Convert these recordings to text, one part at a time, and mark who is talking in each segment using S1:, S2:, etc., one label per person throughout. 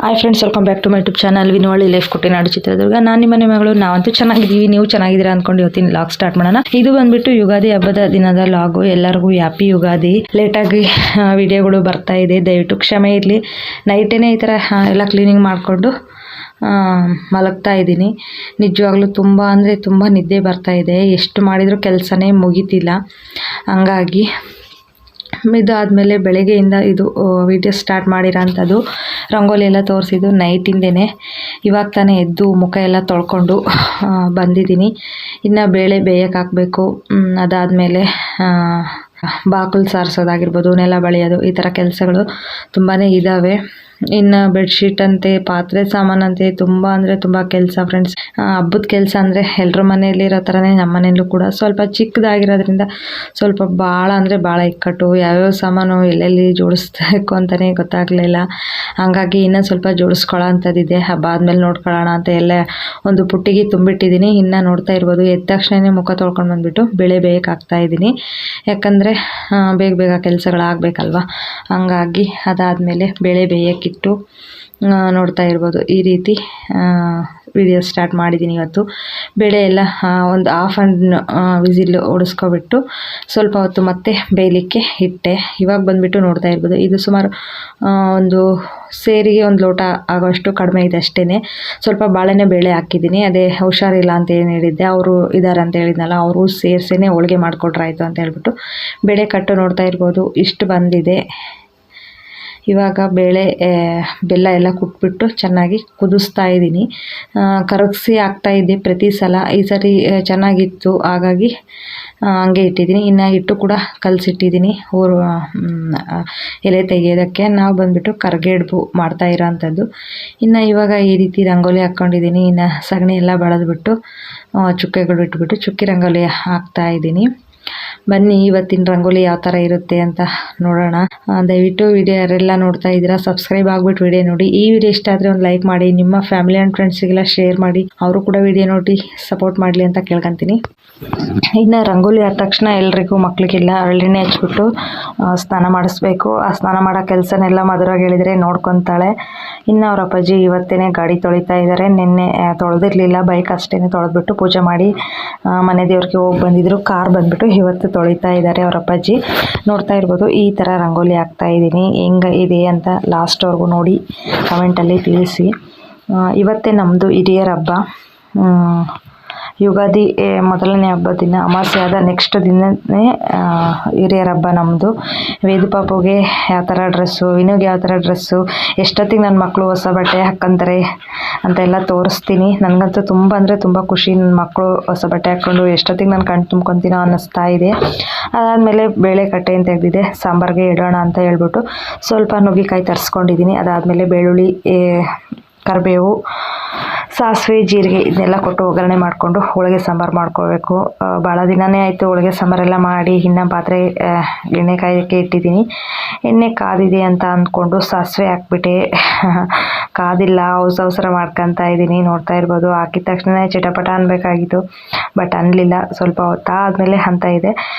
S1: Hi friends, welcome back to my YouTube channel Vinoli life Kuttinadu Chitradurga. ನಾನು ನಿಮ್ಮ ಮನೆ ಮಗಳು. ನಾವಂತೂ ಚೆನ್ನಾಗಿದ್ದೀವಿ, ನೀವು ಚೆನ್ನಾಗಿದ್ದೀರಾ ಅಂದ್ಕೊಂಡು ಇವತ್ತಿನ ಲಾಗ್ ಸ್ಟಾರ್ಟ್ ಮಾಡೋಣ. ಇದು ಬಂದ್ಬಿಟ್ಟು ಯುಗಾದಿ ಹಬ್ಬದ ದಿನದ ಲಾಗು. ಎಲ್ಲರಿಗೂ ಹ್ಯಾಪಿ ಯುಗಾದಿ. ಲೇಟಾಗಿ ವಿಡಿಯೋಗಳು ಬರ್ತಾ ಇದೆ, ದಯವಿಟ್ಟು ಕ್ಷಮೆ ಇರಲಿ. ನೈಟೇನೆ ಈ ಥರ ಎಲ್ಲ ಕ್ಲೀನಿಂಗ್ ಮಾಡಿಕೊಂಡು ಮಲಗ್ತಾ ಇದ್ದೀನಿ. ನಿಜವಾಗ್ಲೂ ತುಂಬ ಅಂದರೆ ತುಂಬ ನಿದ್ದೆ ಬರ್ತಾ ಇದೆ. ಎಷ್ಟು ಮಾಡಿದರೂ ಕೆಲಸನೇ ಮುಗಿತಿಲ್ಲ. ಹಂಗಾಗಿ ಇದಾದಮೇಲೆ ಬೆಳಗ್ಗೆಯಿಂದ ಇದು ವಿಡಿಯೋ ಸ್ಟಾರ್ಟ್ ಮಾಡಿರೋಂಥದ್ದು. ರಂಗೋಲಿ ಎಲ್ಲ ತೋರಿಸಿದ್ದು ನೈಟಿಂದೇ. ಇವಾಗ ತಾನೇ ಎದ್ದು ಮುಖ ಎಲ್ಲ ತೊಳ್ಕೊಂಡು ಬಂದಿದ್ದೀನಿ. ಇನ್ನು ಬೇಳೆ ಬೇಯಕ್ಕೆ ಹಾಕಬೇಕು. ಅದಾದಮೇಲೆ ಬಾಕಲು ಸಾರಿಸೋದಾಗಿರ್ಬೋದು, ನೆಲ ಬಳಿಯೋದು, ಈ ಥರ ಕೆಲಸಗಳು ತುಂಬಾ ಇದ್ದಾವೆ. ಇನ್ನು ಬೆಡ್ಶೀಟ್ ಅಂತೆ, ಪಾತ್ರೆ ಸಾಮಾನಂತೆ, ತುಂಬ ಅಂದರೆ ತುಂಬ ಕೆಲಸ ಫ್ರೆಂಡ್ಸ್. ಹಬ್ಬದ ಕೆಲಸ ಅಂದರೆ ಎಲ್ಲರ ಮನೆಯಲ್ಲಿರೋ ಥರನೇ ನಮ್ಮ ಮನೆಯಲ್ಲೂ ಕೂಡ ಸ್ವಲ್ಪ ಚಿಕ್ಕದಾಗಿರೋದ್ರಿಂದ ಸ್ವಲ್ಪ ಭಾಳ ಅಂದರೆ ಭಾಳ ಇಕ್ಕಟ್ಟು. ಯಾವ್ಯಾವ ಸಾಮಾನು ಎಲ್ಲೆಲ್ಲಿ ಜೋಡಿಸ್ಬೇಕು ಅಂತಲೇ ಗೊತ್ತಾಗಲಿಲ್ಲ. ಹಾಗಾಗಿ ಇನ್ನೂ ಸ್ವಲ್ಪ ಜೋಡಿಸ್ಕೊಳ್ಳೋ ಅಂಥದ್ದಿದೆ. ಹಬ್ಬ ಆದಮೇಲೆ ನೋಡ್ಕೊಳ್ಳೋಣ ಅಂತ ಎಲ್ಲ ಒಂದು ಪುಟ್ಟಿಗೆ ತುಂಬಿಟ್ಟಿದ್ದೀನಿ. ಇನ್ನು ನೋಡ್ತಾ ಇರ್ಬೋದು, ಎದ್ದ ತಕ್ಷಣವೇ ಮುಖ ತೊಳ್ಕೊಂಡು ಬಂದುಬಿಟ್ಟು ಬೇಳೆ ಬೇಯಕ್ಕೆ ಹಾಕ್ತಾಯಿದ್ದೀನಿ. ಯಾಕಂದರೆ ಬೇಗ ಬೇಗ ಕೆಲಸಗಳಾಗಬೇಕಲ್ವ. ಹಂಗಾಗಿ ಅದಾದಮೇಲೆ ಬೇಳೆ ಬೇಯಕ್ಕಿಟ್ಟು ನೋಡ್ತಾ ಇರ್ಬೋದು, ಈ ರೀತಿ ವಿಡಿಯೋ ಸ್ಟಾರ್ಟ್ ಮಾಡಿದ್ದೀನಿ ಇವತ್ತು. ಬೇಳೆ ಎಲ್ಲ ಒಂದು ಹಾಫ್ ವಿಸಿಲ್ ಹೊಡಿಸ್ಕೊಬಿಟ್ಟು ಸ್ವಲ್ಪ ಹೊತ್ತು ಮತ್ತೆ ಬೇಯಲಿಕ್ಕೆ ಇಟ್ಟೆ. ಇವಾಗ ಬಂದುಬಿಟ್ಟು ನೋಡ್ತಾ ಇರ್ಬೋದು, ಇದು ಸುಮಾರು ಒಂದು ಸೇರಿಗೆ ಒಂದು ಲೋಟ ಆಗೋಷ್ಟು ಕಡಿಮೆ ಇದೆ ಅಷ್ಟೇ. ಸ್ವಲ್ಪ ಬಾಳೆನೇ ಬೇಳೆ ಹಾಕಿದ್ದೀನಿ. ಅದೇ ಹುಷಾರಿಲ್ಲ ಅಂತ ಏನು ಹೇಳಿದ್ದೆ, ಅವರು ಇದ್ದಾರೆ ಅಂತ ಹೇಳಿದ್ನಲ್ಲ, ಅವರು ಸೇರಿಸೇ ಹೋಳಿಗೆ ಮಾಡಿಕೊಟ್ರಾಯ್ತು ಅಂತ ಹೇಳ್ಬಿಟ್ಟು ಬೇಳೆ ಕಟ್ಟು ನೋಡ್ತಾ ಇರ್ಬೋದು, ಇಷ್ಟು ಬಂದಿದೆ. ಇವಾಗ ಬೇಳೆ ಬೆಲ್ಲ ಎಲ್ಲ ಕುಟ್ಬಿಟ್ಟು ಚೆನ್ನಾಗಿ ಕುದಿಸ್ತಾ ಇದ್ದೀನಿ. ಕರಗಿಸಿ ಹಾಕ್ತಾಯಿದ್ದೆ ಪ್ರತಿ ಸಲ. ಈ ಸರಿ ಚೆನ್ನಾಗಿತ್ತು, ಹಾಗಾಗಿ ಹಂಗೆ ಇಟ್ಟಿದ್ದೀನಿ. ಇನ್ನು ಹಿಟ್ಟು ಕೂಡ ಕಲಸಿಟ್ಟಿದ್ದೀನಿ ಎಲೆ ತೆಗೆಯೋದಕ್ಕೆ. ನಾವು ಬಂದುಬಿಟ್ಟು ಕರ್ಗೇಡ್ಬು ಮಾಡ್ತಾ ಇರೋ ಅಂಥದ್ದು. ಇನ್ನು ಇವಾಗ ಈ ರೀತಿ ರಂಗೋಲಿ ಹಾಕ್ಕೊಂಡಿದ್ದೀನಿ. ಇನ್ನು ಸಗಣಿ ಎಲ್ಲ ಬಳಿದ್ಬಿಟ್ಟು ಚುಕ್ಕೆಗಳು ಇಟ್ಬಿಟ್ಟು ಚುಕ್ಕಿ ರಂಗೋಲಿ ಹಾಕ್ತಾಯಿದ್ದೀನಿ. ಬನ್ನಿ ಇವತ್ತಿನ ರಂಗೋಲಿ ಯಾವ ಥರ ಇರುತ್ತೆ ಅಂತ ನೋಡೋಣ. ದಯವಿಟ್ಟು ವಿಡಿಯೋ ಯಾರೆಲ್ಲ ನೋಡ್ತಾ ಇದ್ದೀರಾ ಸಬ್ಸ್ಕ್ರೈಬ್ ಆಗಿಬಿಟ್ಟು ವಿಡಿಯೋ ನೋಡಿ. ಈ ವಿಡಿಯೋ ಇಷ್ಟ ಆದರೆ ಒಂದು ಲೈಕ್ ಮಾಡಿ, ನಿಮ್ಮ ಫ್ಯಾಮಿಲಿ ಆ್ಯಂಡ್ ಫ್ರೆಂಡ್ಸಿಗೆಲ್ಲ ಶೇರ್ ಮಾಡಿ, ಅವರು ಕೂಡ ವಿಡಿಯೋ ನೋಡಿ ಸಪೋರ್ಟ್ ಮಾಡಲಿ ಅಂತ ಕೇಳ್ಕೊತೀನಿ. ಇನ್ನು ರಂಗೋಲಿ ಆದ ತಕ್ಷಣ ಎಲ್ರಿಗೂ ಮಕ್ಕಳಿಗೆಲ್ಲ ಹರಳೆಣ್ಣೆ ಹಚ್ಬಿಟ್ಟು ಸ್ನಾನ ಮಾಡಿಸ್ಬೇಕು. ಆ ಸ್ನಾನ ಮಾಡೋ ಕೆಲಸನೆಲ್ಲ ಮಧುರಾಗಿ ಹೇಳಿದರೆ ನೋಡ್ಕೊತಾಳೆ. ಇನ್ನು ಅವ್ರ ಅಪ್ಪಾಜಿ ಇವತ್ತೇ ಗಾಡಿ ತೊಳಿತಾ ಇದ್ದಾರೆ. ನಿನ್ನೆ ತೊಳೆದಿರಲಿಲ್ಲ, ಬೈಕ್ ಅಷ್ಟೇ ತೊಳೆದ್ಬಿಟ್ಟು ಪೂಜೆ ಮಾಡಿ ಮನೆ ದೇವ್ರಿಗೆ ಹೋಗಿ ಬಂದಿದ್ರು. ಕಾರ್ ಬಂದುಬಿಟ್ಟು ಇವತ್ತು ತೊಳಿತಾ ಇದ್ದಾರೆ ಅವ್ರ ಅಪ್ಪಾಜಿ. ನೋಡ್ತಾ ಇರ್ಬೋದು, ಈ ಥರ ರಂಗೋಲಿ ಹಾಕ್ತಾ ಇದ್ದೀನಿ. ಹೆಂಗೆ ಇದೆ ಅಂತ ಲಾಸ್ಟ್ವರೆಗೂ ನೋಡಿ ಕಮೆಂಟಲ್ಲಿ ತಿಳಿಸಿ. ಇವತ್ತೇ ನಮ್ಮದು ಹಿರಿಯರ ಹಬ್ಬ. ಯುಗಾದಿ ಮೊದಲನೇ ಹಬ್ಬದ ದಿನ, ಅಮಾವಾಸ್ಯೆ ಆದ ನೆಕ್ಸ್ಟ್ ದಿನವೇ ಹಿರಿಯರ ಹಬ್ಬ ನಮ್ಮದು. ವೇದು ಪಾಪುಗೆ ಯಾವ ಥರ ಡ್ರೆಸ್ಸು, ವಿನುಗೆ ಯಾವ ಥರ ಡ್ರೆಸ್ಸು, ಎಷ್ಟೊತ್ತಿಗೆ ನನ್ನ ಮಕ್ಕಳು ಹೊಸ ಬಟ್ಟೆ ಹಾಕ್ಕೊಂತಾರೆ ಅಂತೆಲ್ಲ ತೋರಿಸ್ತೀನಿ. ನನಗಂತೂ ತುಂಬ ಅಂದರೆ ತುಂಬ ಖುಷಿ. ನನ್ನ ಮಕ್ಕಳು ಹೊಸ ಬಟ್ಟೆ ಹಾಕ್ಕೊಂಡು ಎಷ್ಟೊತ್ತಿಗೆ ನಾನು ಕಣ್ಣು ತುಂಬ್ಕೊತೀನೋ ಅನ್ನಿಸ್ತಾ ಇದೆ. ಅದಾದಮೇಲೆ ಬೇಳೆ ಕಟ್ಟೆಯನ್ನು ತೆಗೆದಿದೆ, ಸಾಂಬಾರಿಗೆ ಇಡೋಣ ಅಂತ ಹೇಳ್ಬಿಟ್ಟು ಸ್ವಲ್ಪ ನುಗ್ಗಿಕಾಯಿ ತರಿಸ್ಕೊಂಡಿದ್ದೀನಿ. ಅದಾದಮೇಲೆ ಬೆಳ್ಳುಳ್ಳಿ, ಕರಿಬೇವು, ಸಾಸಿವೆ, ಜೀರಿಗೆ ಇದನ್ನೆಲ್ಲ ಕೊಟ್ಟು ಒಗ್ಗರಣೆ ಮಾಡಿಕೊಂಡು ಹೋಳಿಗೆ ಸಾಂಬಾರು ಮಾಡ್ಕೋಬೇಕು. ಭಾಳ ದಿನವೇ ಆಯಿತು ಹೋಳಿಗೆ ಸಾಂಬಾರೆಲ್ಲ ಮಾಡಿ. ಇನ್ನು ಪಾತ್ರೆ ಎಣ್ಣೆ ಕಾಯೋಕ್ಕೆ ಇಟ್ಟಿದ್ದೀನಿ. ಎಣ್ಣೆ ಕಾದಿದೆ ಅಂತ ಅಂದ್ಕೊಂಡು ಸಾಸಿವೆ ಹಾಕ್ಬಿಟ್ಟೆ. ಕಾದಿಲ್ಲ, ಅವಸರ ಮಾಡ್ಕೊತಾ ಇದ್ದೀನಿ. ನೋಡ್ತಾ ಇರ್ಬೋದು, ಹಾಕಿದ ತಕ್ಷಣ ಚಿಟಪಟ ಅನ್ಬೇಕಾಗಿತ್ತು, ಬಟ್ ಅನ್ನಲಿಲ್ಲ. ಸ್ವಲ್ಪ ಹೊತ್ತಾದಮೇಲೆ ಅಂತ ಇದೆ.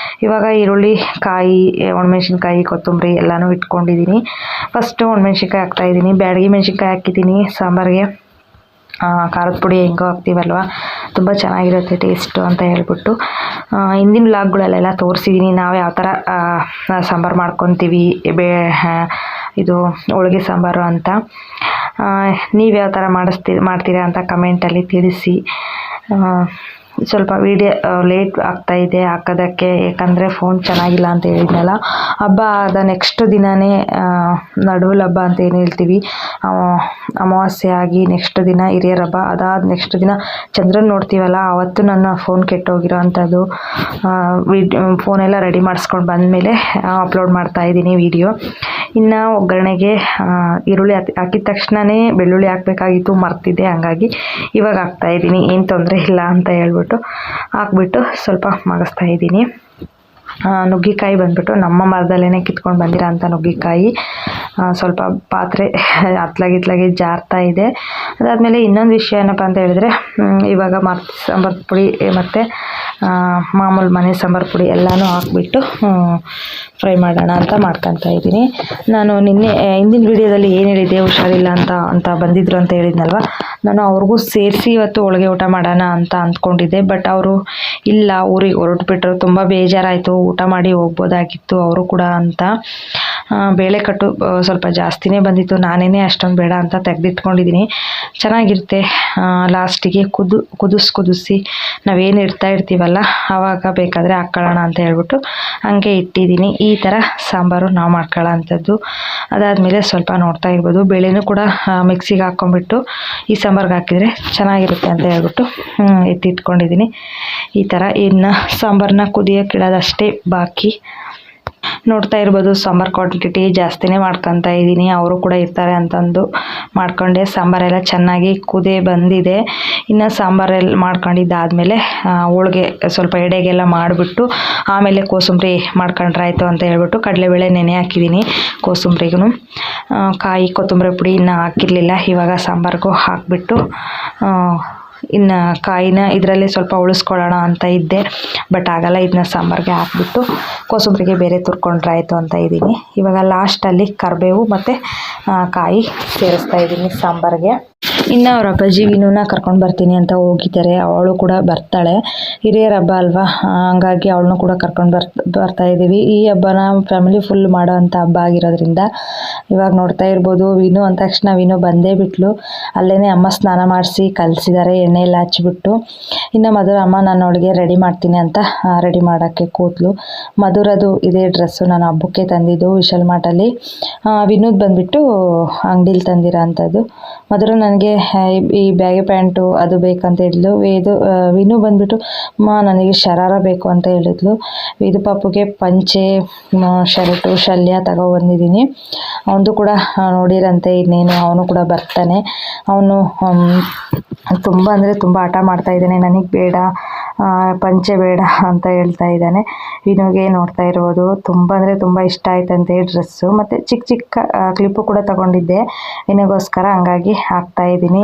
S1: ಇವಾಗ ಈರುಳ್ಳಿ, ಕಾಯಿ, ಒಣಮೆಣ್ಸಿನ್ಕಾಯಿ, ಕೊತ್ತಂಬರಿ ಎಲ್ಲನೂ ಇಟ್ಕೊಂಡಿದ್ದೀನಿ. ಫಸ್ಟು ಒಣಮೆಣ್ಸಿನ್ಕಾಯಿ ಹಾಕ್ತಾಯಿದ್ದೀನಿ. ಬ್ಯಾಡಗಿ ಮೆಣ್ಸಿನ್ಕಾಯಿ ಹಾಕಿದ್ದೀನಿ ಸಾಂಬಾರಿಗೆ. ಖಾರದ ಪುಡಿ ಹೆಂಗೋ ಹಾಕ್ತೀವಲ್ವ, ತುಂಬ ಚೆನ್ನಾಗಿರುತ್ತೆ ಟೇಸ್ಟು ಅಂತ ಹೇಳ್ಬಿಟ್ಟು ಹಿಂದಿನ ವ್ಲಾಗ್ಗಳಲ್ಲೆಲ್ಲ ತೋರಿಸಿದ್ದೀನಿ ನಾವು ಯಾವ ಥರ ಸಾಂಬಾರು ಮಾಡ್ಕೊತೀವಿ, ಇದು ಹೋಳಿಗೆ ಸಾಂಬಾರು ಅಂತ. ನೀವು ಯಾವ ಥರ ಮಾಡ್ತೀರಾ ಅಂತ ಕಮೆಂಟಲ್ಲಿ ತಿಳಿಸಿ. ಸ್ವಲ್ಪ ವಿಡಿಯೋ ಲೇಟ್ ಆಗ್ತಾಯಿದೆ ಹಾಕೋದಕ್ಕೆ, ಯಾಕಂದರೆ ಫೋನ್ ಚೆನ್ನಾಗಿಲ್ಲ ಅಂತ ಹೇಳಿದ್ನಲ್ಲ. ಹಬ್ಬ ಆದ ನೆಕ್ಸ್ಟ್ ದಿನವೇ ನಡುವಲ್ ಹಬ್ಬ ಅಂತ ಏನು ಹೇಳ್ತೀವಿ, ಅಮಾವಾಸ್ಯೆ ಆಗಿ ನೆಕ್ಸ್ಟ್ ದಿನ ಹಿರಿಯರ ಹಬ್ಬ. ಅದಾದ ನೆಕ್ಸ್ಟ್ ದಿನ ಚಂದ್ರನ ನೋಡ್ತೀವಲ್ಲ, ಆವತ್ತು ನನ್ನ ಫೋನ್ ಕೆಟ್ಟೋಗಿರೋ ಅಂಥದ್ದು. ಫೋನೆಲ್ಲ ರೆಡಿ ಮಾಡಿಸ್ಕೊಂಡು ಬಂದಮೇಲೆ ಅಪ್ಲೋಡ್ ಮಾಡ್ತಾಯಿದ್ದೀನಿ ವಿಡಿಯೋ. ಇನ್ನು ಒಗ್ಗರಣೆಗೆ ಈರುಳ್ಳಿ ಹಾಕಿದ ತಕ್ಷಣವೇ ಬೆಳ್ಳುಳ್ಳಿ ಹಾಕಬೇಕಾಗಿತ್ತು, ಮರ್ತಿದ್ದೆ. ಹಂಗಾಗಿ ಇವಾಗ ಹಾಕ್ತಾಯಿದ್ದೀನಿ, ಏನು ತೊಂದರೆ ಇಲ್ಲ ಅಂತ ಹೇಳ್ಬಿಟ್ಟು ಹಾಕ್ಬಿಟ್ಟು ಸ್ವಲ್ಪ ಮಗಿಸ್ತಾ ಇದ್ದೀನಿ. ನುಗ್ಗಿಕಾಯಿ ಬಂದ್ಬಿಟ್ಟು ನಮ್ಮ ಮರದಲ್ಲೇ ಕಿತ್ಕೊಂಡು ಬಂದಿರೋ ಅಂಥ ನುಗ್ಗಿಕಾಯಿ. ಸ್ವಲ್ಪ ಪಾತ್ರೆ ಅತ್ಲಾಗಿ ಜಾರ್ತಾ ಇದೆ. ಅದಾದಮೇಲೆ ಇನ್ನೊಂದು ವಿಷಯ ಏನಪ್ಪ ಅಂತ ಹೇಳಿದ್ರೆ, ಇವಾಗ ಸಾಂಬಾರು ಪುಡಿ ಮತ್ತು ಮಾಮೂಲು ಮನೆ ಸಾಂಬಾರು ಪುಡಿ ಎಲ್ಲನೂ ಹಾಕ್ಬಿಟ್ಟು ಫ್ರೈ ಮಾಡೋಣ ಅಂತ ಮಾಡ್ಕೊತಾ ಇದ್ದೀನಿ. ನಾನು ನಿನ್ನೆ ಹಿಂದಿನ ವೀಡಿಯೋದಲ್ಲಿ ಏನು ಹೇಳಿದ್ದೆ, ಹುಷಾರಿಲ್ಲ ಅಂತ ಬಂದಿದ್ರು ಅಂತ ಹೇಳಿದ್ನಲ್ವ, ನಾನು ಅವ್ರಿಗೂ ಸೇರಿಸಿ ಇವತ್ತು ಹೋಳಿಗೆ ಊಟ ಮಾಡೋಣ ಅಂತ ಅಂದ್ಕೊಂಡಿದ್ದೆ. ಬಟ್ ಅವರು ಇಲ್ಲ, ಊರಿಗೆ ಹೊರಟುಬಿಟ್ರು, ತುಂಬ ಬೇಜಾರಾಯಿತು, ಊಟ ಮಾಡಿ ಹೋಗ್ಬೋದಾಗಿತ್ತು ಅವರು ಕೂಡ ಅಂತ. ಬೇಳೆ ಕಟ್ಟು ಸ್ವಲ್ಪ ಜಾಸ್ತಿನೇ ಬಂದಿತ್ತು, ನಾನೇ ಅಷ್ಟೊಂದು ಬೇಡ ಅಂತ ತೆಗೆದಿಟ್ಕೊಂಡಿದ್ದೀನಿ. ಚೆನ್ನಾಗಿರುತ್ತೆ. ಲಾಸ್ಟಿಗೆ ಕುದಿಸಿ ನಾವೇನು ಇರ್ತೀವಲ್ಲ ಆವಾಗ ಬೇಕಾದರೆ ಹಾಕ್ಕೊಳ್ಳೋಣ ಅಂತ ಹೇಳ್ಬಿಟ್ಟು ಹಂಗೆ ಇಟ್ಟಿದ್ದೀನಿ. ಈ ಥರ ಸಾಂಬಾರು ನಾವು ಮಾಡ್ಕೊಳ್ಳೋ ಅಂಥದ್ದು. ಅದಾದಮೇಲೆ ಸ್ವಲ್ಪ ನೋಡ್ತಾ ಇರ್ಬೋದು, ಬೇಳೆನೂ ಕೂಡ ಮಿಕ್ಸಿಗೆ ಹಾಕ್ಕೊಂಬಿಟ್ಟು ಈ ಸಾಂಬಾರ್ಗೆ ಹಾಕಿದರೆ ಚೆನ್ನಾಗಿರುತ್ತೆ ಅಂತ ಹೇಳ್ಬಿಟ್ಟು ಎತ್ತಿಟ್ಕೊಂಡಿದ್ದೀನಿ. ಈ ಥರ ಇನ್ನು ಸಾಂಬಾರನ್ನ ಕುದಿಯೋಕ್ಕಿಡೋದಷ್ಟೇ ಬಾಕಿ. ನೋಡ್ತಾ ಇರ್ಬೋದು, ಸಾಂಬಾರು ಕ್ವಾಂಟಿಟಿ ಜಾಸ್ತಿನೇ ಮಾಡ್ಕೊತಾ ಇದ್ದೀನಿ, ಅವರು ಕೂಡ ಇರ್ತಾರೆ ಅಂತಂದು ಮಾಡ್ಕೊಂಡೆ. ಸಾಂಬಾರೆಲ್ಲ ಚೆನ್ನಾಗಿ ಕುದಿ ಬಂದಿದೆ. ಇನ್ನು ಸಾಂಬಾರೆಲ್ಲ ಮಾಡ್ಕೊಂಡಿದ್ದಾದಮೇಲೆ ಹೋಳಿಗೆ ಸ್ವಲ್ಪ ಎಡೆಗೆಲ್ಲ ಮಾಡಿಬಿಟ್ಟು ಆಮೇಲೆ ಕೋಸಂಬರಿ ಮಾಡ್ಕೊಂಡ್ರಾಯ್ತು ಅಂತ ಹೇಳ್ಬಿಟ್ಟು ಕಡಲೆಬೇಳೆ ನೆನೆ ಹಾಕಿದ್ದೀನಿ. ಕೋಸಂಬರಿಗೂ ಕಾಯಿ ಕೊತ್ತಂಬರಿ ಪುಡಿ ಇನ್ನೂ ಹಾಕಿರಲಿಲ್ಲ, ಇವಾಗ ಸಾಂಬಾರಿಗೂ ಹಾಕಿಬಿಟ್ಟು ಇನ್ನು ಕಾಯಿನ ಇದರಲ್ಲೇ ಸ್ವಲ್ಪ ಉಳಿಸ್ಕೊಳ್ಳೋಣ ಅಂತ ಇದ್ದೆ. ಬಟ್ ಆಗಲ್ಲ, ಇದನ್ನ ಸಾಂಬಾರಿಗೆ ಹಾಕ್ಬಿಟ್ಟು ಕೋಸಂಬರಿಗೆ ಬೇರೆ ತುರ್ಕೊಂಡ್ರಾಯ್ತು ಅಂತ ಇದ್ದೀನಿ. ಇವಾಗ ಲಾಸ್ಟಲ್ಲಿ ಕರಿಬೇವು ಮತ್ತು ಕಾಯಿ ಸೇರಿಸ್ತಾ ಇದ್ದೀನಿ ಸಾಂಬಾರಿಗೆ. ಇನ್ನು ಅವ್ರ ಅಪ್ಪಾಜಿ ವಿನೂನ ಕರ್ಕೊಂಡು ಬರ್ತೀನಿ ಅಂತ ಹೋಗಿದ್ದಾರೆ, ಅವಳು ಕೂಡ ಬರ್ತಾಳೆ. ಹಿರಿಯರ ಹಬ್ಬ ಅಲ್ವಾ, ಹಂಗಾಗಿ ಅವಳನ್ನು ಕೂಡ ಕರ್ಕೊಂಡು ಬರ್ತಾ ಇದ್ದೀವಿ. ಈ ಹಬ್ಬನ ಫ್ಯಾಮಿಲಿ ಫುಲ್ ಮಾಡೋ ಅಂಥ ಹಬ್ಬ ಆಗಿರೋದ್ರಿಂದ ಇವಾಗ ನೋಡ್ತಾ ಇರ್ಬೋದು, ವಿನು ಅಂದ ತಕ್ಷಣ ವಿನು ಬಂದೇ ಬಿಟ್ಲು. ಅಲ್ಲೇ ಅಮ್ಮ ಸ್ನಾನ ಮಾಡಿಸಿ ಕಲಿಸಿದ್ದಾರೆ, ಎಣ್ಣೆ ಎಲ್ಲ ಹಚ್ಚಿಬಿಟ್ಟು. ಇನ್ನು ಮಧುರ ಅಮ್ಮ ನಾನು ಅವಳಿಗೆ ರೆಡಿ ಮಾಡ್ತೀನಿ ಅಂತ ರೆಡಿ ಮಾಡೋಕ್ಕೆ ಕೂತ್ಲು. ಮಧುರದು ಇದೇ ಡ್ರೆಸ್ಸು ನಾನು ಹಬ್ಬಕ್ಕೆ ತಂದಿದ್ದು ವಿಶಾಲ್ ಮಾರ್ಟಲ್ಲಿ. ವಿನೂದ್ ಬಂದುಬಿಟ್ಟು ಅಂಗಡೀಲಿ ತಂದಿರೋ ಅಂಥದ್ದು. ಮಧುರ ನನಗೆ ಈ ಬ್ಯಾಗಿ ಪ್ಯಾಂಟು ಅದು ಬೇಕಂತ ಹೇಳಿದ್ಲು. ವಿನು ಬಂದುಬಿಟ್ಟು ನನಗೆ ಶರಾರ ಬೇಕು ಅಂತ ಹೇಳಿದ್ಲು. ಇದು ಪಾಪುಗೆ ಪಂಚೆ ಶರ್ಟು ಶಲ್ಯ ತಗೊಬಂದಿದ್ದೀನಿ. ಅವನದು ಕೂಡ ನೋಡಿರಂತೆ ಇನ್ನೇನು, ಅವನು ಕೂಡ ಬರ್ತಾನೆ. ಅವನು ತುಂಬ ಅಂದರೆ ತುಂಬ ಆಟ ಮಾಡ್ತಾ ಇದ್ದಾನೆ, ನನಗೆ ಬೇಡ ಪಂಚೆ ಬೇಡ ಅಂತ ಹೇಳ್ತಾ ಇದ್ದಾನೆ. ವಿನುಗೆ ನೋಡ್ತಾ ಇರ್ಬೋದು, ತುಂಬ ಅಂದರೆ ತುಂಬ ಇಷ್ಟ ಆಯ್ತಂತೆ ಡ್ರೆಸ್ಸು. ಮತ್ತು ಚಿಕ್ಕ ಕ್ಲಿಪ್ಪು ಕೂಡ ತಗೊಂಡಿದ್ದೆ ವಿನುಗೋಸ್ಕರ, ಹಂಗಾಗಿ ಹಾಕ್ತಾ ಇದ್ದೀನಿ.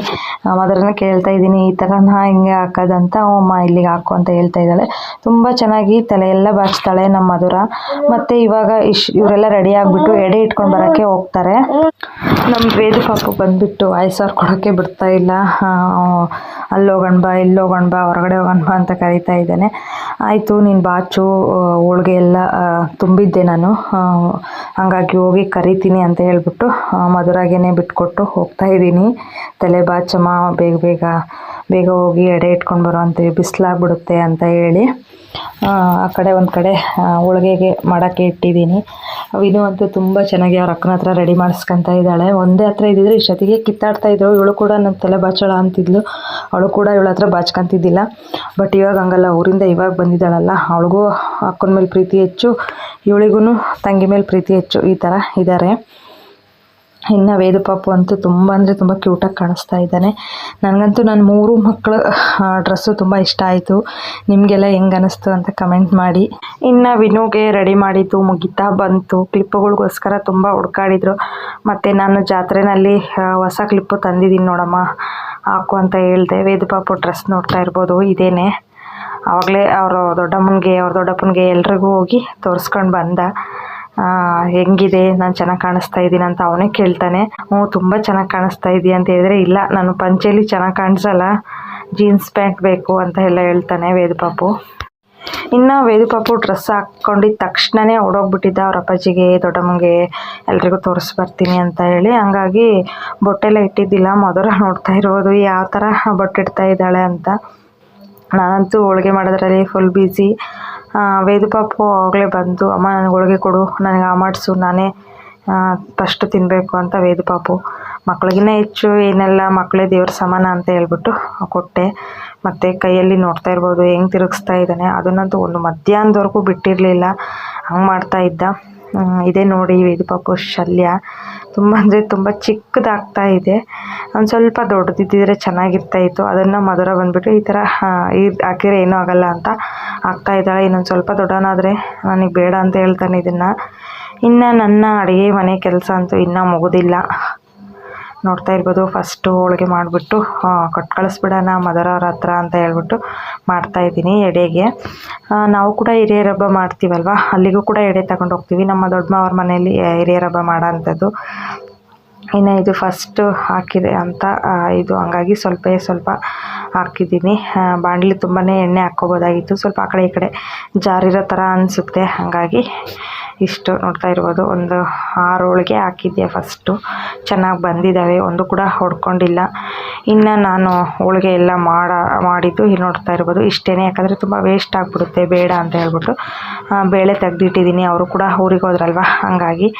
S1: ಮಧುರನ ಕೇಳ್ತಾ ಇದ್ದೀನಿ, ಈ ಥರನ ಹಿಂಗೆ ಹಾಕೋದಂತ. ಅಮ್ಮ ಇಲ್ಲಿಗೆ ಹಾಕು ಅಂತ ಹೇಳ್ತಾ ಇದ್ದಾಳೆ. ತುಂಬ ಚೆನ್ನಾಗಿ ತಲೆ ಎಲ್ಲ ಬಾಚ್ತಾಳೆ ನಮ್ಮ ಮಧುರ. ಮತ್ತು ಇವಾಗ ಇವರೆಲ್ಲ ರೆಡಿ ಆಗಿಬಿಟ್ಟು ಎಡೆ ಇಟ್ಕೊಂಡು ಬರೋಕ್ಕೆ ಹೋಗ್ತಾರೆ. ನಮ್ಮ ವೇದು ಪಾಪು ಬಂದುಬಿಟ್ಟು ಆಯ್ಸಾರು ಕೊಡೋಕ್ಕೆ ಬಿಡ್ತಾ ಇಲ್ಲ. ಅಲ್ಲಿ ಹೋಗೋಣ ಬಾ, ಇಲ್ಲಿ ಹೋಗೋಣ ಬಾ, ಹೊರಗಡೆ ಹೋಗೋಣ ಬಾ ಅಂತ ಕರೀತಾ ಇದ್ದಾನೆ. ಆಯಿತು ನೀನು ಬಾಚು, ಹೋಳಿಗೆ ಎಲ್ಲ ತುಂಬಿದ್ದೆ ನಾನು, ಹಾಗಾಗಿ ಹೋಗಿ ಕರಿತೀನಿ ಅಂತ ಹೇಳ್ಬಿಟ್ಟು ಮಧುರಾಗೇನೆ ಬಿಟ್ಕೊಟ್ಟು ಹೋಗ್ತಾ ಇದ್ದೀನಿ. ತಲೆ ಬಾಚಮ್ಮ, ಬೇಗ ಹೋಗಿ ಎಡೆ ಇಟ್ಕೊಂಡು ಬರೋ ಅಂತೀವಿ, ಬಿಸಿಲಾಗ್ಬಿಡುತ್ತೆ ಅಂತ ಹೇಳಿ ಆ ಕಡೆ ಒಂದು ಕಡೆ ಹೋಳಿಗೆಗೆ ಮಾಡೋಕ್ಕೆ ಇಟ್ಟಿದ್ದೀನಿ. ವಿನು ಅಂತೂ ತುಂಬ ಚೆನ್ನಾಗಿ ಅವ್ರ ಅಕ್ಕನ ಹತ್ರ ರೆಡಿ ಮಾಡಿಸ್ಕೊತಾ ಇದ್ದಾಳೆ. ಒಂದೇ ಹತ್ರ ಇದ್ದಿದ್ರೆ ಇಷ್ಟೊತ್ತಿಗೆ ಕಿತ್ತಾಡ್ತಾಯಿದ್ರು. ಇವಳು ಕೂಡ ನನ್ನ ತಲೆ ಬಾಚೋಳ ಅಂತಿದ್ಲು, ಅವಳು ಕೂಡ ಇವಳ ಹತ್ರ ಬಾಚ್ಕೊತಿದ್ದಿಲ್ಲ. ಬಟ್ ಇವಾಗ ಹಂಗಲ್ಲ, ಊರಿಂದ ಇವಾಗ ಬಂದಿದ್ದಾಳಲ್ಲ, ಅವಳಿಗೂ ಅಕ್ಕನ ಮೇಲೆ ಪ್ರೀತಿ ಹೆಚ್ಚು, ಇವಳಿಗೂ ತಂಗಿ ಮೇಲೆ ಪ್ರೀತಿ ಹೆಚ್ಚು, ಈ ಥರ ಇದ್ದಾರೆ. ಇನ್ನು ವೇದು ಪಾಪು ಅಂತೂ ತುಂಬ ಅಂದರೆ ತುಂಬ ಕ್ಯೂಟಾಗಿ ಕಾಣಿಸ್ತಾ ಇದ್ದಾನೆ. ನನಗಂತೂ ನನ್ನ 3 ಮಕ್ಕಳ ಡ್ರೆಸ್ಸು ತುಂಬ ಇಷ್ಟ ಆಯಿತು. ನಿಮಗೆಲ್ಲ ಹೆಂಗೆ ಅನ್ನಿಸ್ತು ಅಂತ ಕಮೆಂಟ್ ಮಾಡಿ. ಇನ್ನು ವಿನುಗೆ ರೆಡಿ ಮಾಡಿದ್ದು ಮುಗಿತಾ ಬಂತು. ಕ್ಲಿಪ್ಪುಗಳಿಗೋಸ್ಕರ ತುಂಬ ಹುಡ್ಕಾಡಿದ್ರು. ಮತ್ತು ನಾನು ಜಾತ್ರೆಯಲ್ಲಿ ಹೊಸ ಕ್ಲಿಪ್ಪು ತಂದಿದ್ದೀನಿ ನೋಡಮ್ಮ ಹಾಕು ಅಂತ ಹೇಳಿದೆ. ವೇದು ಪಾಪು ಡ್ರೆಸ್ ನೋಡ್ತಾ ಇರ್ಬೋದು, ಇದೇನೆ. ಆವಾಗಲೇ ಅವ್ರ ದೊಡ್ಡಪ್ಪನಿಗೆ ಎಲ್ರಿಗೂ ಹೋಗಿ ತೋರಿಸ್ಕೊಂಡು ಬಂದ. ಹೆಂಗಿದೆ, ನಾನು ಚೆನ್ನಾಗಿ ಕಾಣಿಸ್ತಾ ಇದ್ದೀನಿ ಅಂತ ಅವನೇ ಕೇಳ್ತಾನೆ. ತುಂಬ ಚೆನ್ನಾಗಿ ಕಾಣಿಸ್ತಾ ಇದೆಯಾ ಅಂತ ಹೇಳಿದ್ರೆ, ಇಲ್ಲ ನಾನು ಪಂಚೆಲಿ ಚೆನ್ನಾಗಿ ಕಾಣಿಸಲ್ಲ, ಜೀನ್ಸ್ ಪ್ಯಾಂಟ್ ಬೇಕು ಅಂತ ಎಲ್ಲ ಹೇಳ್ತಾನೆ ವೇದು ಪಾಪು. ಇನ್ನು ವೇದು ಪಾಪು ಡ್ರೆಸ್ ಹಾಕ್ಕೊಂಡಿದ್ದ ತಕ್ಷಣವೇ ಓಡೋಗ್ಬಿಟ್ಟಿದ್ದ ಅವ್ರ ಅಪ್ಪಾಜಿಗೆ ದೊಡ್ಡಮ್ಮಂಗೆ ಎಲ್ರಿಗೂ ತೋರಿಸ್ಬರ್ತೀನಿ ಅಂತ ಹೇಳಿ. ಹಂಗಾಗಿ ಬೊಟ್ಟೆಲ್ಲ ಇಟ್ಟಿದ್ದಿಲ್ಲ. ಮಧುರ ನೋಡ್ತಾ ಇರ್ಬೋದು ಯಾವ ಥರ ಬೊಟ್ಟಿಡ್ತಾ ಇದ್ದಾಳೆ ಅಂತ. ನಾನಂತೂ ಹೋಳಿಗೆ ಮಾಡೋದ್ರಲ್ಲಿ ಫುಲ್ ಬ್ಯುಸಿ. ವೇದು ಪಾಪು ಆಗಲೇ ಬಂದು, ಅಮ್ಮ ನನಗೆ ಹೋಳಿಗೆ ಕೊಡು, ನನಗೆ ಮಾಡಿಸು, ನಾನೇ ಫಸ್ಟು ತಿನ್ನಬೇಕು ಅಂತ. ವೇದು ಪಾಪು ಮಕ್ಳಿಗಿನ್ನ ಹೆಚ್ಚು ಏನೆಲ್ಲ ಮಕ್ಕಳೇ ದೇವ್ರ ಸಮಾನ ಅಂತ ಹೇಳ್ಬಿಟ್ಟು ಕೊಟ್ಟೆ. ಮತ್ತು ಕೈಯಲ್ಲಿ ನೋಡ್ತಾ ಇರ್ಬೋದು ಹೆಂಗೆ ತಿರುಗಿಸ್ತಾ ಇದ್ದಾನೆ. ಅದನ್ನಂತೂ ಒಂದು ಮಧ್ಯಾಹ್ನದವರೆಗೂ ಬಿಟ್ಟಿರಲಿಲ್ಲ, ಹಂಗೆ ಮಾಡ್ತಾ ಇದ್ದ. ಇದೇ ನೋಡಿ ಇದು ಪಾಪು ಶಲ್ಯ ತುಂಬ ಅಂದರೆ ತುಂಬ ಚಿಕ್ಕದಾಗ್ತಾ ಇದೆ. ಒಂದು ಸ್ವಲ್ಪ ದೊಡ್ಡದಿದ್ದಿದ್ರೆ ಚೆನ್ನಾಗಿರ್ತಾಯಿತ್ತು. ಅದನ್ನು ಮಧುರ ಬಂದುಬಿಟ್ಟು ಈ ಥರ ಹಾಕಿದ್ರೆ ಏನೂ ಆಗೋಲ್ಲ ಅಂತ ಆಗ್ತಾ ಇದ್ದಾಳೆ. ಇನ್ನೊಂದು ಸ್ವಲ್ಪ ದೊಡ್ಡವನಾದರೆ ನನಗೆ ಬೇಡ ಅಂತ ಹೇಳ್ತಾನೆ ಇದನ್ನು. ಇನ್ನು ನನ್ನ ಅಡುಗೆ ಮನೆ ಕೆಲಸ ಅಂತೂ ಇನ್ನೂ ಮುಗೋದಿಲ್ಲ. ನೋಡ್ತಾ ಇರ್ಬೋದು, ಫಸ್ಟು ಹೋಳಿಗೆ ಮಾಡಿಬಿಟ್ಟು ಕೊಟ್ಟು ಕಳಿಸ್ಬಿಡೋಣ ಮಧುರ ಅವ್ರ ಹತ್ರ ಅಂತ ಹೇಳ್ಬಿಟ್ಟು ಮಾಡ್ತಾಯಿದ್ದೀನಿ ಎಡೆಗೆ. ನಾವು ಕೂಡ ಹಿರಿಯರ ಹಬ್ಬ ಮಾಡ್ತೀವಲ್ವ, ಅಲ್ಲಿಗೂ ಕೂಡ ಎಡೆ ತಗೊಂಡು ಹೋಗ್ತೀವಿ. ನಮ್ಮ ದೊಡ್ಡಮ್ಮ ಅವ್ರ ಮನೆಯಲ್ಲಿ ಹಿರಿಯರ ಹಬ್ಬ ಮಾಡೋ ಅಂಥದ್ದು. ಇನ್ನು ಇದು ಫಸ್ಟು ಹಾಕಿದೆ ಅಂತ ಇದು ಹಂಗಾಗಿ ಸ್ವಲ್ಪ ಹಾಕಿದ್ದೀನಿ. ಬಾಣಲಿ ತುಂಬಾ ಎಣ್ಣೆ ಹಾಕ್ಕೋಬೋದಾಗಿತ್ತು, ಸ್ವಲ್ಪ ಆ ಕಡೆ ಈ ಕಡೆ ಜಾರಿರೋ ಥರ ಅನಿಸುತ್ತೆ. ಹಾಗಾಗಿ ಇಷ್ಟು ನೋಡ್ತಾ ಇರ್ಬೋದು, ಒಂದು 6 ಹೋಳಿಗೆ ಹಾಕಿದ್ದೆ ಫಸ್ಟು. ಚೆನ್ನಾಗಿ ಬಂದಿದ್ದಾವೆ, ಒಂದು ಕೂಡ ಹೊಡ್ಕೊಂಡಿಲ್ಲ. ಇನ್ನು ನಾನು ಹೋಳಿಗೆ ಎಲ್ಲ ಮಾಡಿದ್ದು ಇಲ್ಲಿ ನೋಡ್ತಾ ಇರ್ಬೋದು ಇಷ್ಟೇ. ಯಾಕಂದರೆ ತುಂಬ ವೇಸ್ಟ್ ಆಗಿಬಿಡುತ್ತೆ, ಬೇಡ ಅಂತ ಹೇಳ್ಬಿಟ್ಟು ಬೇಳೆ ತೆಗೆದಿಟ್ಟಿದ್ದೀನಿ. ಅವರು ಕೂಡ ಊರಿಗೆ ಹೋದ್ರಲ್ವ, ಹಂಗಾಗಿ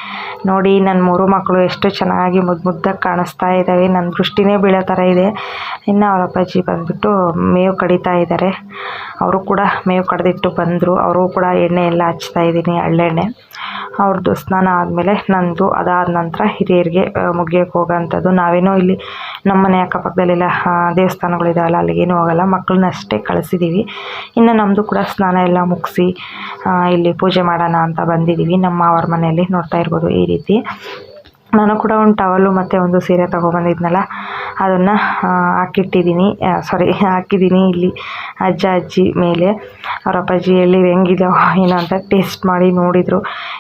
S1: ನೋಡಿ ನನ್ನ 3 ಮಕ್ಕಳು ಎಷ್ಟು ಚೆನ್ನಾಗಿ ಮುದ್ದಾಗಿ ಕಾಣಿಸ್ತಾ ಇದ್ದಾವೆ. ನನ್ನ ದೃಷ್ಟಿನೇ ಬೀಳೋ ಥರ ಇದೆ. ಇನ್ನು ಅವ್ರ ಅಪ್ಪಾಜಿ ಬಂದುಬಿಟ್ಟು ಮೇವು ಕಡಿತಾ ಇದ್ದಾರೆ. ಅವರು ಕೂಡ ಮೇವು ಕಡ್ದಿಟ್ಟು ಬಂದರು. ಅವರು ಕೂಡ ಎಣ್ಣೆ ಎಲ್ಲ ಹಚ್ತಾ ಇದ್ದೀನಿ, ಎಳ್ಳೆಣ್ಣೆ. ಅವ್ರದ್ದು ಸ್ನಾನ ಆದಮೇಲೆ ನಂದು, ಅದಾದ ನಂತರ ಹಿರಿಯರಿಗೆ ಮುಗಿಯೋಕ್ಕೆ ಹೋಗೋಂಥದ್ದು. ನಾವೇನೋ ಇಲ್ಲಿ ನಮ್ಮನೆ ಅಕ್ಕಪಕ್ಕದಲ್ಲೆಲ್ಲ ದೇವಸ್ಥಾನಗಳಿದಾವಲ್ಲ, ಅಲ್ಲಿಗೇನು ಹೋಗಲ್ಲ, ಮಕ್ಕಳನ್ನ ಅಷ್ಟೇ ಕಳಿಸಿದ್ದೀವಿ. ಇನ್ನು ನಮ್ಮದು ಕೂಡ ಸ್ನಾನ ಎಲ್ಲ ಮುಗಿಸಿ ಇಲ್ಲಿ ಪೂಜೆ ಮಾಡೋಣ ಅಂತ ಬಂದಿದ್ದೀವಿ ನಮ್ಮ ಅವ್ರ ಮನೆಯಲ್ಲಿ. ನೋಡ್ತಾ ಇರ್ಬೋದು ಈ ರೀತಿ. ನಾನು ಕೂಡ ಒಂದು ಟವಲು ಮತ್ತು ಒಂದು ಸೀರೆ ತೊಗೊಬಂದಿದ್ನಲ್ಲ, ಅದನ್ನು ಹಾಕಿದ್ದೀನಿ ಇಲ್ಲಿ ಅಜ್ಜ ಅಜ್ಜಿ ಮೇಲೆ. ಅವ್ರ ಅಪ್ಪಾಜಿ ಎಳ್ನೀರು ಹೆಂಗಿದಾವ ಏನೋ ಅಂತ ಟೇಸ್ಟ್ ಮಾಡಿ ನೋಡಿದರು.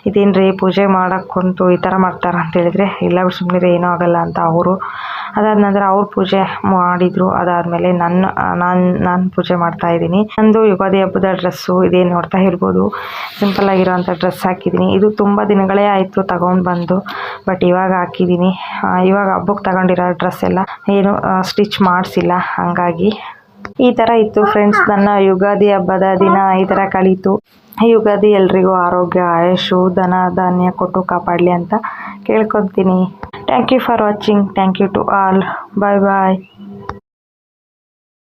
S1: ಇದೇನು ರೀ ಪೂಜೆ ಮಾಡೋಕ್ಕಂತೂ ಈ ಥರ ಮಾಡ್ತಾರೆ ಅಂತ ಹೇಳಿದರೆ, ಇಲ್ಲ ಸುಮ್ಮನೆ ಏನೂ ಆಗೋಲ್ಲ ಅಂತ ಅವರು. ಅದಾದ ನಂತರ ಅವ್ರು ಪೂಜೆ ಮಾಡಿದರು. ಅದಾದಮೇಲೆ ನಾನು ಪೂಜೆ ಮಾಡ್ತಾಯಿದ್ದೀನಿ. ನಂದು ಯುಗಾದಿ ಹಬ್ಬದ ಡ್ರೆಸ್ಸು ಇದೇನು ನೋಡ್ತಾ ಇರ್ಬೋದು, ಸಿಂಪಲ್ಲಾಗಿರೋವಂಥ ಡ್ರೆಸ್ ಹಾಕಿದ್ದೀನಿ. ಇದು ತುಂಬ ದಿನಗಳೇ ಆಯಿತು ತಗೊಂಡು ಬಂದು, ಬಟ್ ಇವಾಗ ಹಾಕಿದ್ದೀನಿ. ಇವಾಗ ಹಬ್ಬಕ್ಕೆ ತಗೊಂಡಿರೋ ಡ್ರೆಸ್ ಎಲ್ಲ ಏನು ಸ್ಟಿಚ್ ಮಾಡಿಸಿಲ್ಲ. ಹಾಗಾಗಿ ಈ ಥರ ಇತ್ತು ಫ್ರೆಂಡ್ಸ್, ನನ್ನ ಯುಗಾದಿ ಹಬ್ಬದ ದಿನ ಈ ಥರ ಕಳೀತು. ಯುಗಾದಿ ಎಲ್ರಿಗೂ ಆರೋಗ್ಯ, ಆಯುಷು, ಧನ ಧಾನ್ಯ ಕೊಟ್ಟು ಕಾಪಾಡಲಿ ಅಂತ ಕೇಳ್ಕೊತೀನಿ. Thank you for watching. Thank you to all. Bye bye.